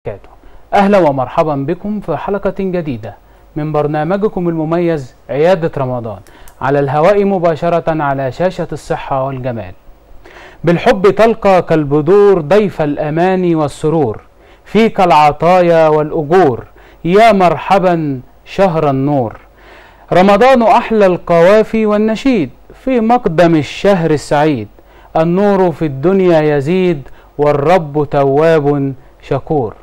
وبركاته. أهلا ومرحبا بكم في حلقة جديدة من برنامجكم المميز عيادة رمضان، على الهواء مباشرة على شاشة الصحة والجمال. بالحب تلقى كالبدور ضيف الأمان والسرور، فيك العطايا والأجور، يا مرحبا شهر النور. رمضان أحلى القوافي والنشيد، في مقدم الشهر السعيد، النور في الدنيا يزيد، والرب تواب شكور.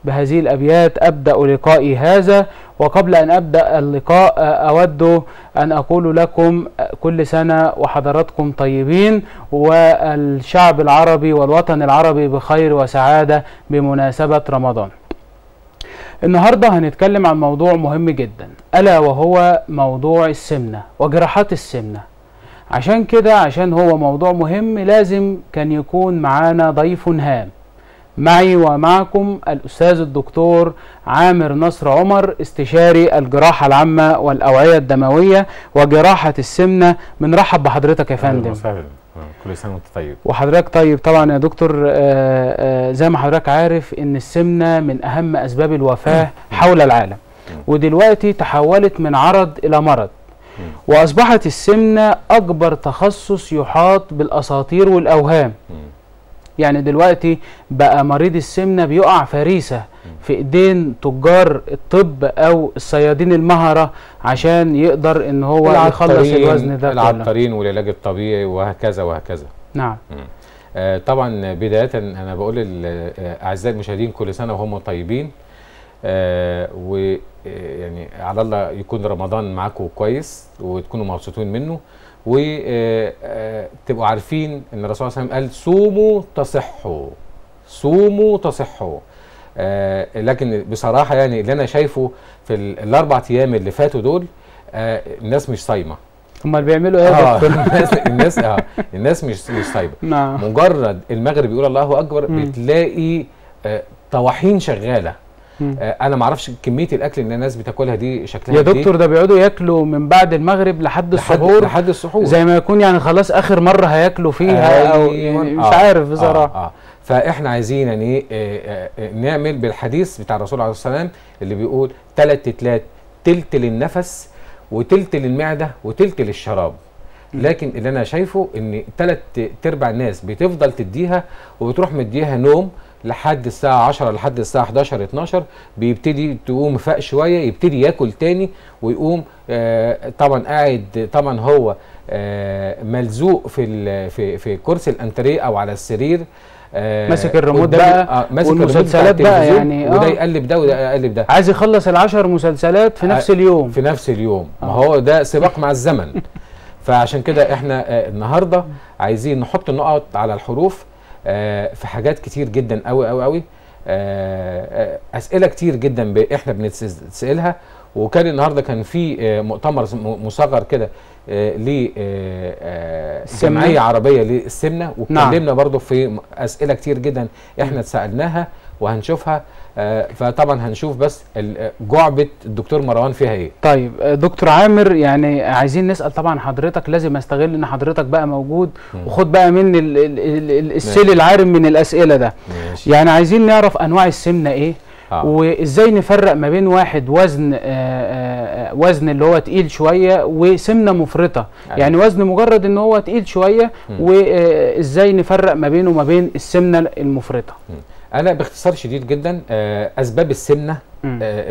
بهذه الأبيات أبدأ لقائي هذا، وقبل أن أبدأ اللقاء أود أن أقول لكم كل سنة وحضراتكم طيبين، والشعب العربي والوطن العربي بخير وسعادة بمناسبة رمضان. النهاردة هنتكلم عن موضوع مهم جدا، ألا وهو موضوع السمنة وجراحات السمنة. عشان هو موضوع مهم لازم كان يكون معانا ضيف هام. معي ومعكم الأستاذ الدكتور عامر نصر عمر، استشاري الجراحة العامة والأوعية الدموية وجراحة السمنة. بنرحب بحضرتك يا فندم. وسهلا، كل سنة وانت طيب. وحضرتك طيب طبعا يا دكتور. زي ما حضرتك عارف ان السمنة من أهم أسباب الوفاة حول العالم، ودلوقتي تحولت من عرض إلى مرض، وأصبحت السمنة أكبر تخصص يحاط بالأساطير والأوهام. يعني دلوقتي بقى مريض السمنة بيقع فريسة في ايدين تجار الطب او الصيادين المهرة عشان يقدر ان هو يخلص الوزن ده. العطارين والعلاج الطبيعي وهكذا وهكذا. نعم. طبعا بداية انا بقول لاعزائي المشاهدين كل سنة وهم طيبين، ويعني على الله يكون رمضان معاكم كويس وتكونوا مبسوطين منه، وتبقوا عارفين ان الرسول صلى الله عليه وسلم قال صوموا تصحوا، صوموا تصحوا. لكن بصراحه يعني اللي انا شايفه في الاربع ايام اللي فاتوا دول، الناس مش صايمه. امال بيعملوا ايه يا دكتور؟ الناس مش صايمه. نعم. مجرد المغرب يقول الله اكبر بتلاقي طواحين شغاله. انا ما اعرفش كميه الاكل اللي الناس بتاكلها دي شكلها يا دكتور. ده بيقعدوا ياكلوا من بعد المغرب لحد السحور زي ما يكون يعني خلاص اخر مره هياكلوا فيها. او يعني مش عارف بصراحه. فاحنا عايزين يعني نعمل بالحديث بتاع الرسول عليه الصلاه والسلام اللي بيقول 3 تلات، تلت للنفس وتلت للمعده وتلت للشراب. لكن اللي انا شايفه ان 3/4 الناس بتفضل تديها وبتروح مديها نوم لحد الساعة 10 لحد الساعة 11 12، بيبتدي تقوم فاق شوية، يبتدي ياكل تاني ويقوم طبعا قاعد، طبعا هو ملزوق في كرسي الانتريه او على السرير، ماسك الريموت بقى، ماسك والمسلسلات بقى يعني وده يقلب ده وده يقلب ده، عايز يخلص ال10 مسلسلات في نفس اليوم. في نفس اليوم. ما هو ده سباق مع الزمن. فعشان كده احنا النهارده عايزين نحط النقط على الحروف في حاجات كتير جدا قوي قوي قوي. اسئله كتير جدا احنا بنتسالها، وكان النهارده كان في مؤتمر مصغر كده لجمعيه عربيه للسمنه، واتكلمنا برضو في اسئله كتير جدا احنا اتسالناها وهنشوفها. فطبعا هنشوف بس جعبة الدكتور مروان فيها ايه. طيب دكتور عامر، يعني عايزين نسأل طبعا حضرتك، لازم استغل ان حضرتك بقى موجود وخد بقى مني السيل العارم من الاسئلة ده. ماشي. يعني عايزين نعرف انواع السمنة ايه، وازاي نفرق ما بين واحد وزن اللي هو تقيل شوية وسمنة مفرطة. يعني وزن مجرد ان هو تقيل شوية، وازاي نفرق ما بينه وما بين السمنة المفرطة. انا باختصار شديد جدا اسباب السمنه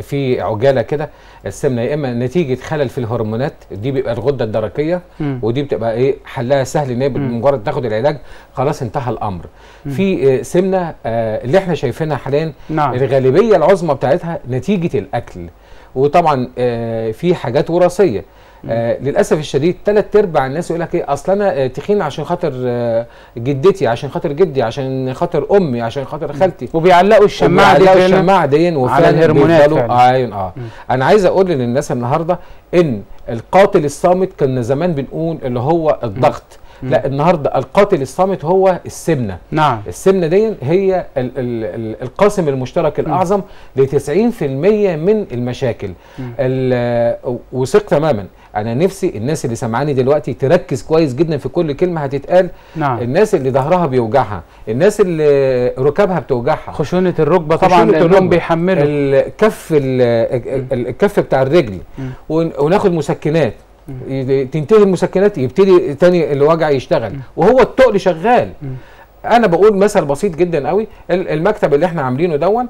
في عجاله كده. السمنه يا اما نتيجه خلل في الهرمونات، دي بيبقى الغده الدرقيه، ودي بتبقى ايه حلها سهل، ان هي بمجرد تاخد العلاج خلاص انتهى الامر. في سمنه اللي احنا شايفينها حاليا، الغالبيه العظمى بتاعتها نتيجه الاكل، وطبعا في حاجات وراثيه. للاسف الشديد 3/4 الناس يقول لك ايه، اصل انا تخين عشان خاطر جدتي، عشان خاطر جدي، عشان خاطر امي، عشان خاطر خالتي، وبيعلقوا الشماعه دي على الهرمونات. انا عايز اقول للناس النهارده ان القاتل الصامت كنا زمان بنقول اللي هو الضغط، لا، النهارده القاتل الصامت هو السمنه. نعم. السمنه دي هي القاسم المشترك الاعظم ل 90% من المشاكل. وثق تماما، انا نفسي الناس اللي سمعاني دلوقتي تركز كويس جدا في كل كلمه هتتقال. نعم. الناس اللي ظهرها بيوجعها، الناس اللي ركبها بتوجعها، خشونه الركبه طبعا لانهم بيحملوا الكف بتاع الرجل، وناخد مسكنات، تنتهي المسكنات يبتدي تاني الوجع يشتغل وهو التقل شغال. انا بقول مثل بسيط جدا قوي، المكتب اللي احنا عاملينه دون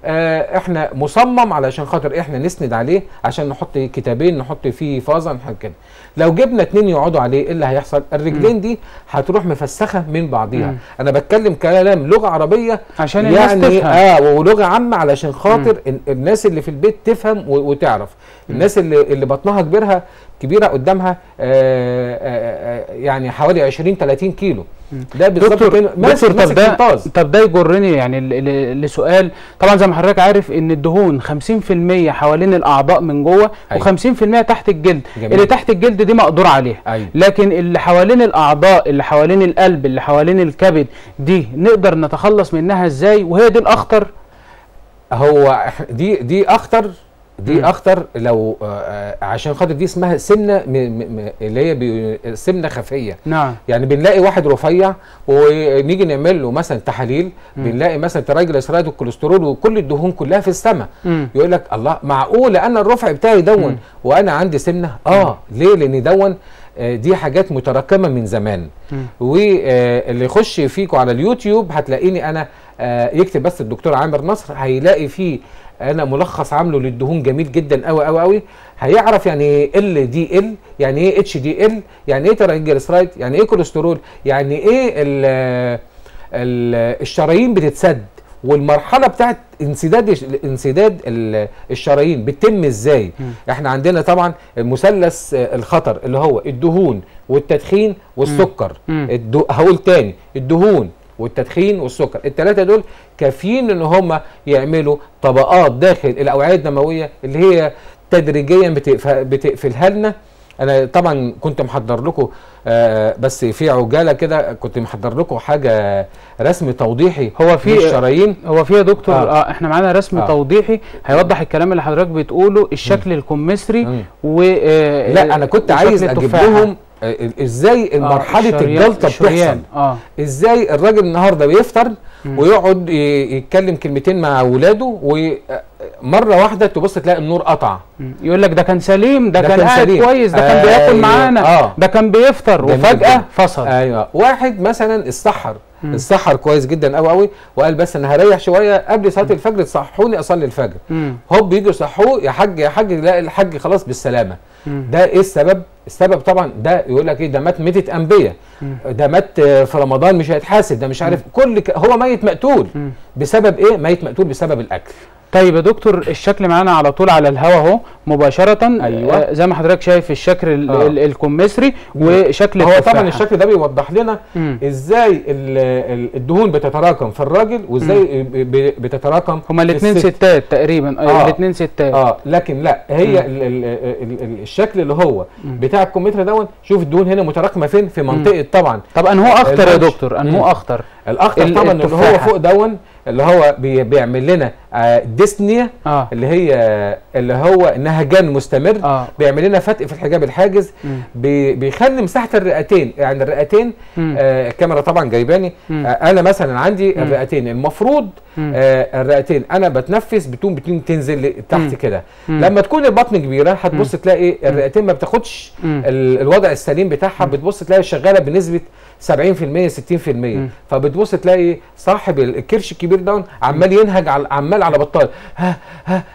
احنا مصمم علشان خاطر احنا نسند عليه، عشان نحط كتابين، نحط فيه فازه، نحط كده. لو جبنا 2 يقعدوا عليه ايه اللي هيحصل؟ الرجلين دي هتروح مفسخه من بعضيها. انا بتكلم كلام لغه عربيه عشان الناس تفهم، ولغه عامه علشان خاطر الناس اللي في البيت تفهم وتعرف. الناس اللي بطنها كبيره قدامها يعني حوالي 20-30 كيلو، ده بالظبط طب ده يجرني يعني لسؤال. طبعا زي ما حضرتك عارف ان الدهون 50% حوالين الاعضاء من جوه، أيوة. و50% تحت الجلد. جميل. اللي تحت الجلد دي مقدور عليها. أيوة. لكن اللي حوالين الاعضاء، اللي حوالين القلب، اللي حوالين الكبد، دي نقدر نتخلص منها ازاي؟ وهي دي الاخطر. هو دي اخطر، اخطر لو عشان خاطر دي اسمها سمنه اللي هي سمنه خفيه. نعم. يعني بنلاقي واحد رفيع ونيجي نعمل له مثلا تحاليل، بنلاقي مثلا ترايجليسيرايد والكوليسترول وكل الدهون كلها في السماء. يقول لك الله، معقوله انا الرفع بتاعي دون وانا عندي سمنه؟ ليه؟ لان دون دي حاجات متراكمه من زمان. واللي يخش فيكم على اليوتيوب هتلاقيني انا يكتب بس الدكتور عامر نصر، هيلاقي فيه انا ملخص عامله للدهون جميل جدا قوي قوي قوي. هيعرف يعني ايه LDL، يعني ايه HDL، يعني ايه ترايجليسيرايد، يعني ايه كوليسترول، يعني ايه الشرايين بتتسد، والمرحله بتاعت انسداد الشرايين بتتم ازاي. احنا عندنا طبعا مثلث الخطر اللي هو الدهون والتدخين والسكر. هقول تاني، الدهون والتدخين والسكر، الثلاثه دول كافيين ان هم يعملوا طبقات داخل الاوعيه الدمويه اللي هي تدريجيا بتقفلها لنا. انا طبعا كنت محضر لكم بس في عجاله كده، كنت محضر لكم حاجه رسم توضيحي هو في الشرايين. هو في يا دكتور احنا معانا رسم توضيحي هيوضح الكلام اللي حضرتك بتقوله، الشكل الكمثري لا انا كنت عايز اجيب لهم ازاي مرحله الجلطه بتحصل. ازاي الراجل النهارده بيفطر ويقعد يتكلم كلمتين مع اولاده ومره واحده تبص تلاقي النور قطع، يقول لك ده كان سليم، ده كان قاعد كويس، ده كان بياكل معانا، ده كان بيفطر وفجاه فصل. ايوه، واحد مثلا السحر كويس جدا قوي قوي وقال بس انا هريح شويه قبل صلاه الفجر، تصحوني اصلي الفجر. هوب يجوا يصحوه، يا حاج يا حاج، لا الحاج خلاص بالسلامه. ده ايه السبب؟ السبب طبعا ده يقول لك ايه، ده مات ميتة انبياء، ده مات في رمضان مش هيتحاسب، ده مش عارف هو ميت مقتول. بسبب ايه؟ ميت مقتول بسبب الاكل. طيب يا دكتور، الشكل معانا على طول على الهوا اهو مباشره. أيوة. زي ما حضرتك شايف الشكل الكمثري وشكل هو طبعا الشكل ده بيوضح لنا ازاي الدهون بتتراكم في الراجل وازاي بتتراكم. هما الاثنين ستات تقريبا. الاثنين ستات. لكن لا، هي الشكل اللي هو بتاع الكمثري دون، شوف الدهون هنا متراكمه فين؟ في منطقه طبعا. طب انهو اخطر يا دكتور؟ انهو اخطر؟ الاخطر طبعا اللي هو فوق دون، اللي هو بيعمل لنا ديسنيا، اللي هو نهجان مستمر، بيعمل لنا فتق في الحجاب الحاجز، بيخلي مساحه الرئتين، يعني الرئتين الكاميرا طبعا جايباني، انا مثلا عندي الرئتين المفروض الرئتين انا بتنفس بتقوم تنزل تحت كده. لما تكون البطن كبيره هتبص تلاقي الرئتين ما بتاخدش الوضع السليم بتاعها، بتبص تلاقي شغاله بنسبه 70% 60%، فبتبص تلاقي صاحب الكرش الكبير ده عمال ينهج عمال على بطال،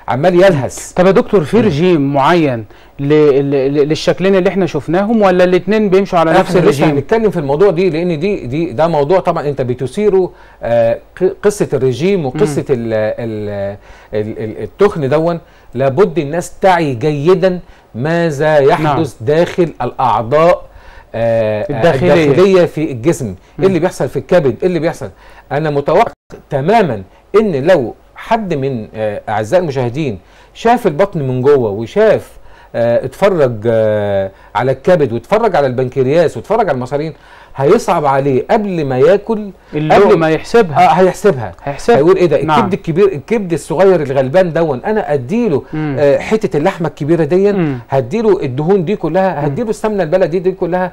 عمال يلهس. طب يا دكتور، في رجيم معين للشكلين اللي احنا شفناهم ولا الاثنين بيمشوا على نفس الرجيم؟ هنتكلم في الموضوع دي لان ده موضوع طبعا انت بتثيره، قصه الرجيم وقصه التخن دون. لابد الناس تعي جيدا ماذا يحدث داخل الاعضاء الداخليه في الجسم. ايه اللي بيحصل في الكبد؟ ايه اللي بيحصل؟ انا متوقع تماما ان لو حد من اعزائي المشاهدين شاف البطن من جوه وشاف اتفرج على الكبد واتفرج على البنكرياس واتفرج على المصارين، هيصعب عليه قبل ما ياكل قبل ما يحسبها. هيحسبها هيقول ايه ده الكبد الكبير، الكبد الصغير الغلبان دون انا اديله حته اللحمه الكبيره دي، هديله الدهون دي كلها، هديله السمنه البلدي دي كلها،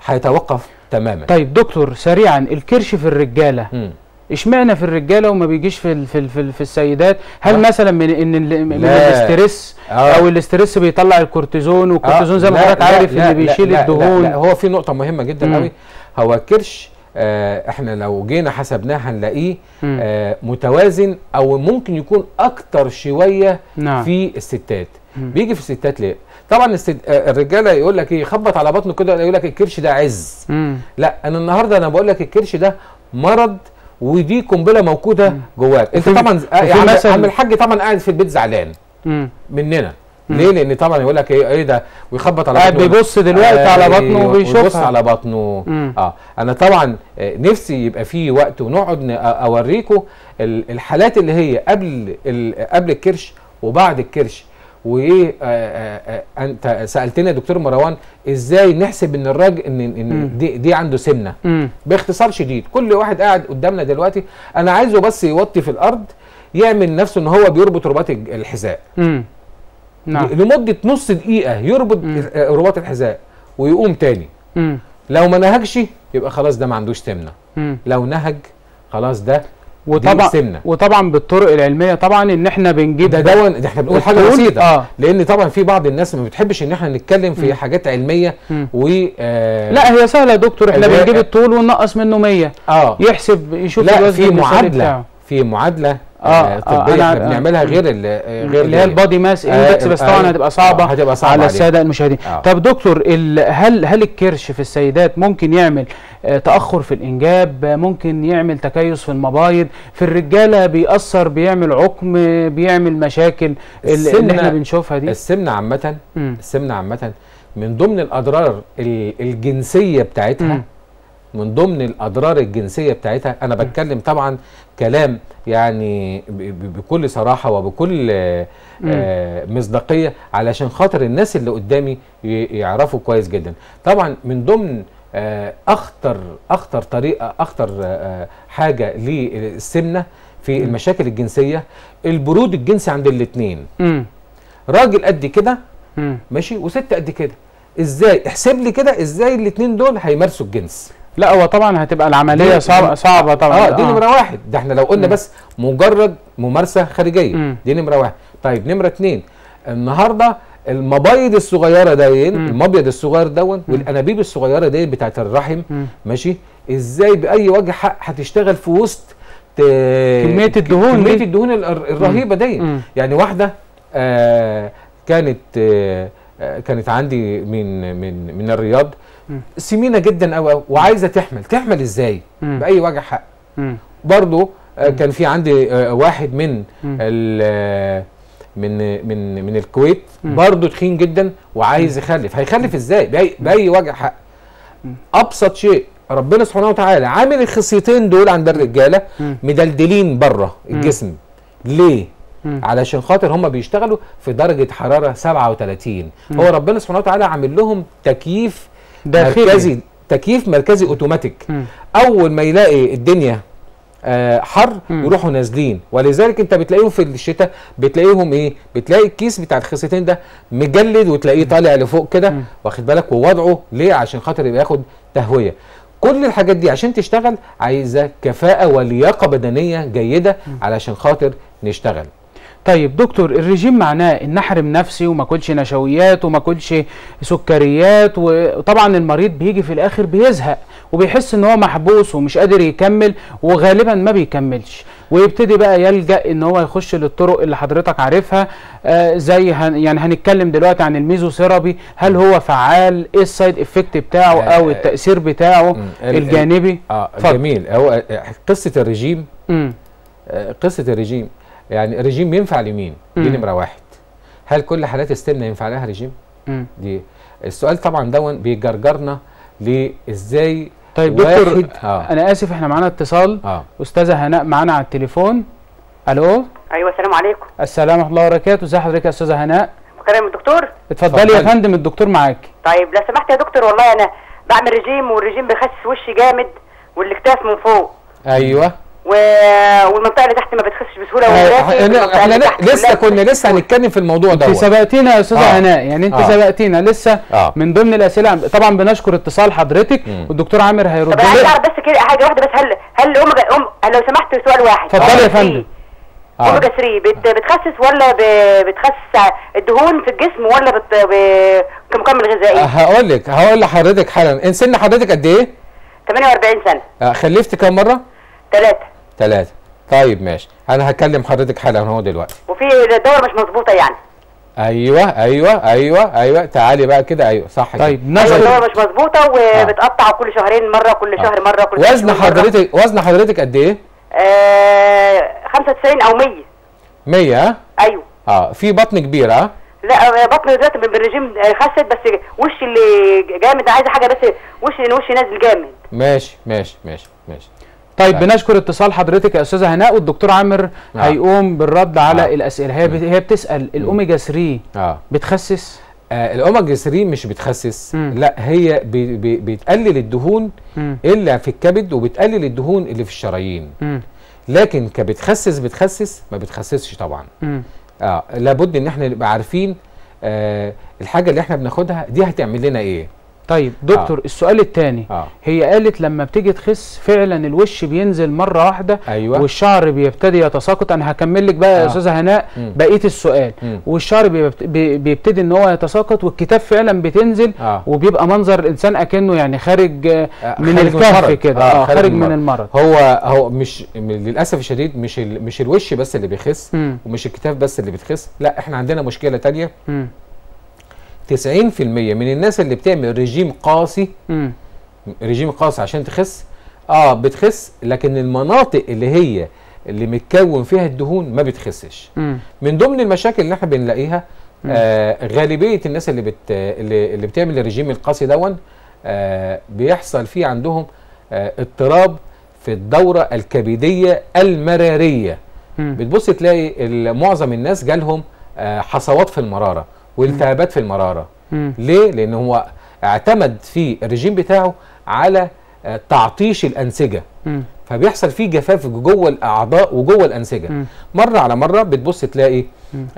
هيتوقف تماما. طيب دكتور سريعا، الكرش في الرجاله اشمعنى في الرجاله وما بيجيش في السيدات؟ هل مثلا من الاسترس او الاسترس بيطلع الكورتيزون، والكورتيزون زي ما حضرتك عارف اللي بيشيل الدهون؟ لا هو في نقطه مهمه جدا قوي. هو الكرش احنا لو جينا حسبناه هنلاقيه متوازن، او ممكن يكون اكتر شويه في الستات. بيجي في الستات ليه؟ طبعا الرجاله يقول لك ايه، يخبط على بطنه كده يقول لك الكرش ده عز. لا انا النهارده انا بقول لك الكرش ده مرض، ودي قنبله موجوده جواك. انت طبعا عم الحاج طبعا قاعد في البيت زعلان مننا. ليه؟ لان طبعا يقول لك ايه ده، ويخبط على بطنه، قاعد بيبص دلوقتي على بطنه وبيشوفها، ويبص على بطنه. انا طبعا نفسي يبقى في وقت ونقعد اوريكم الحالات اللي هي قبل الكرش وبعد الكرش. وايه انت سالتني يا دكتور مروان ازاي نحسب ان الراجل ان دي عنده سمنه. باختصار شديد، كل واحد قاعد قدامنا دلوقتي انا عايزه بس يوطي في الارض، يعمل نفسه ان هو بيربط رباط الحذاء لمده نص دقيقه، يربط رباط الحذاء ويقوم تاني. لو ما نهجش يبقى خلاص ده ما عندوش سمنه، لو نهج خلاص ده وطبعا بالطرق العلميه طبعا ان احنا بنجيب ده احنا بنقول حاجه بسيطه لان طبعا في بعض الناس ما بتحبش ان احنا نتكلم في حاجات علميه لا هي سهله يا دكتور، احنا بنجيب الطول وننقص منه 100 يحسب يشوف الوزن. في معادله طبيه احنا بنعملها غير اللي هي البادي ماس اندكس، بس طبعا هتبقى صعبه على الساده المشاهدين. طب دكتور هل الكرش في السيدات ممكن يعمل تاخر في الانجاب، ممكن يعمل تكيس في المبايض؟ في الرجاله بيأثر، بيعمل عقم، بيعمل مشاكل اللي احنا بنشوفها دي؟ السمنه عامه من ضمن الاضرار الجنسيه بتاعتها، من ضمن الاضرار الجنسيه بتاعتها. انا بتكلم طبعا كلام يعني بكل صراحه وبكل مصداقيه علشان خاطر الناس اللي قدامي يعرفوا كويس جدا. طبعا من ضمن اخطر طريقه، اخطر حاجه للسمنه في المشاكل الجنسيه، البرود الجنسي عند الاثنين. راجل قد كده ماشي وست قد كده، ازاي احسب لي كده ازاي الاثنين دول هيمارسوا الجنس؟ لا هو طبعا هتبقى العمليه صعبه طبعا. دي نمره واحد. ده احنا لو قلنا بس مجرد ممارسه خارجيه، دي نمره واحد. طيب نمره اتنين، النهارده المبايض الصغيره دي، المبيض الصغير دون والانابيب الصغيره دي بتاعت الرحم ماشي، ازاي باي وجه حق هتشتغل في وسط كميه الدهون الرهيبه دي. يعني واحده كانت عندي من الرياض، سمينه جدا قوي وعايزه تحمل ازاي باي وجه حق. برضو كان في عندي واحد من الكويت برضو تخين جدا وعايز هيخلف ازاي باي وجه حق؟ ابسط شيء ربنا سبحانه وتعالى عامل الخصيتين دول عند الرجاله مدلدلين بره الجسم. ليه؟ علشان خاطر هم بيشتغلوا في درجه حراره 37. هو ربنا سبحانه وتعالى عامل لهم تكييف مركزي، تكييف مركزي اوتوماتيك. اول ما يلاقي الدنيا حر يروحوا نازلين. ولذلك انت بتلاقيهم في الشتاء بتلاقيهم ايه؟ بتلاقي الكيس بتاع الخصيتين ده مجلد وتلاقيه طالع لفوق كده، واخد بالك؟ ووضعه ليه؟ عشان خاطر يبقى ياخد تهويه. كل الحاجات دي عشان تشتغل عايزه كفاءه ولياقه بدنيه جيده علشان خاطر نشتغل. طيب دكتور، الرجيم معناه ان احرم نفسي وما اكلش نشويات وما اكلش سكريات، وطبعا المريض بيجي في الاخر بيزهق وبيحس ان هو محبوس ومش قادر يكمل، وغالبا ما بيكملش، ويبتدي بقى يلجأ ان هو يخش للطرق اللي حضرتك عارفها، زي يعني هنتكلم دلوقتي عن الميزوثيرابي. هل هو فعال؟ ايه السايد افكت بتاعه او التأثير بتاعه الجانبي؟ جميل. هو قصة الرجيم يعني الرجيم ينفع لمين؟ دي نمره واحد. هل كل حالات السمنه ينفع لها رجيم؟ دي السؤال طبعا دون بيجرجرنا لازاي. طيب دكتور انا اسف، احنا معانا اتصال. استاذه هناء معانا على التليفون. الو. ايوه السلام عليكم. السلام ورحمه الله وبركاته. ازي حضرتك يا استاذه هناء؟ تمام الدكتور. اتفضلي يا فندم، الدكتور معاكي. طيب لو سمحت يا دكتور، والله انا بعمل رجيم، والرجيم بيخسس وشي جامد والاكتاف من فوق. ايوه. والمنطقه اللي تحت ما بتخسش بسهوله. احنا لسه هنتكلم في الموضوع ده. انت سبقتينا يا استاذه هناء، يعني انت سبقتينا لسه. من ضمن الاسئله طبعا بنشكر اتصال حضرتك، والدكتور عامر هيرد. طب انا عايز اعرف بس كده حاجه واحده بس، هل لو سمحت سؤال واحد. اتفضلي يا فندم. اوميجا 3 بتخسس ولا بتخسس الدهون في الجسم ولا كمكمل غذائي؟ هقول لحضرتك حالا. سن حضرتك قد ايه؟ 48 سنه. خلفت كام مره؟ 3. طيب ماشي، انا هكلم حضرتك حالا هو دلوقتي. وفي الدوره مش مظبوطه يعني. ايوه تعالي بقى كده. ايوه صح كده. طيب الدوره مش مظبوطه وبتقطع كل شهرين مره، كل شهر مره، كل وزن حضرتك قد ايه؟ 95 او 100. 100 ايوه. في بطن كبيره؟ لا بطن دلوقتي بالرجيم خست، بس وشي اللي جامد، عايزه حاجه بس وشي لان وشي نازل جامد. ماشي. طيب بنشكر اتصال حضرتك يا استاذه هناء، والدكتور عامر هيقوم بالرد على الاسئله. هي بتسال الاوميجا 3 بتخسس؟ الاوميجا 3 مش بتخسس. لا، هي بتقلل الدهون اللي في الكبد وبتقلل الدهون اللي في الشرايين. لكن بتخسس ما بتخسسش طبعا. لابد ان احنا نبقى عارفين الحاجه اللي احنا بناخدها دي هتعمل لنا ايه. طيب دكتور، السؤال الثاني، هي قالت لما بتيجي تخس فعلا الوش بينزل مره واحده. أيوة. والشعر بيبتدي يتساقط. انا هكمل لك بقى يا استاذه هناء بقيه السؤال. والشعر بيبتدي ان هو يتساقط، والكتاف فعلا بتنزل. وبيبقى منظر الانسان اكنه يعني خارج من الكهف كده. خارج من المرض. هو مش للاسف الشديد مش الوش بس اللي بيخس، ومش الكتاف بس اللي بتخس. لا، احنا عندنا مشكله تانية. 90% من الناس اللي بتعمل رجيم قاسي، عشان تخس، بتخس، لكن المناطق اللي متكون فيها الدهون ما بتخسش. من ضمن المشاكل اللي احنا بنلاقيها غالبيه الناس اللي بتعمل الرجيم القاسي دون بيحصل فيه عندهم اضطراب في الدوره الكبديه المراريه. بتبص تلاقي معظم الناس جالهم حصوات في المراره والتهابات في المراره. ليه؟ لان هو اعتمد في الرجيم بتاعه على تعطيش الانسجه. فبيحصل فيه جفاف جوه الاعضاء وجوه الانسجه. مره على مره بتبص تلاقي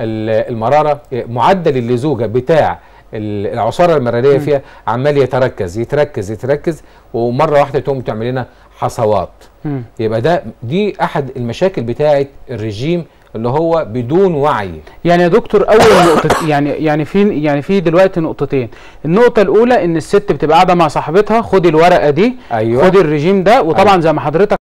المراره، معدل اللزوجه بتاع العصاره المراريه فيها عمال يتركز، ومره واحده تقوم تعمل لنا حصوات. يبقى دي احد المشاكل بتاعه الرجيم اللي هو بدون وعي. يعني يا دكتور، اول نقطه يعني في دلوقتي نقطتين. النقطه الاولى ان الست بتبقى قاعده مع صاحبتها، خدي الورقه دي، خدي الرجيم ده، وطبعا زي ما حضرتك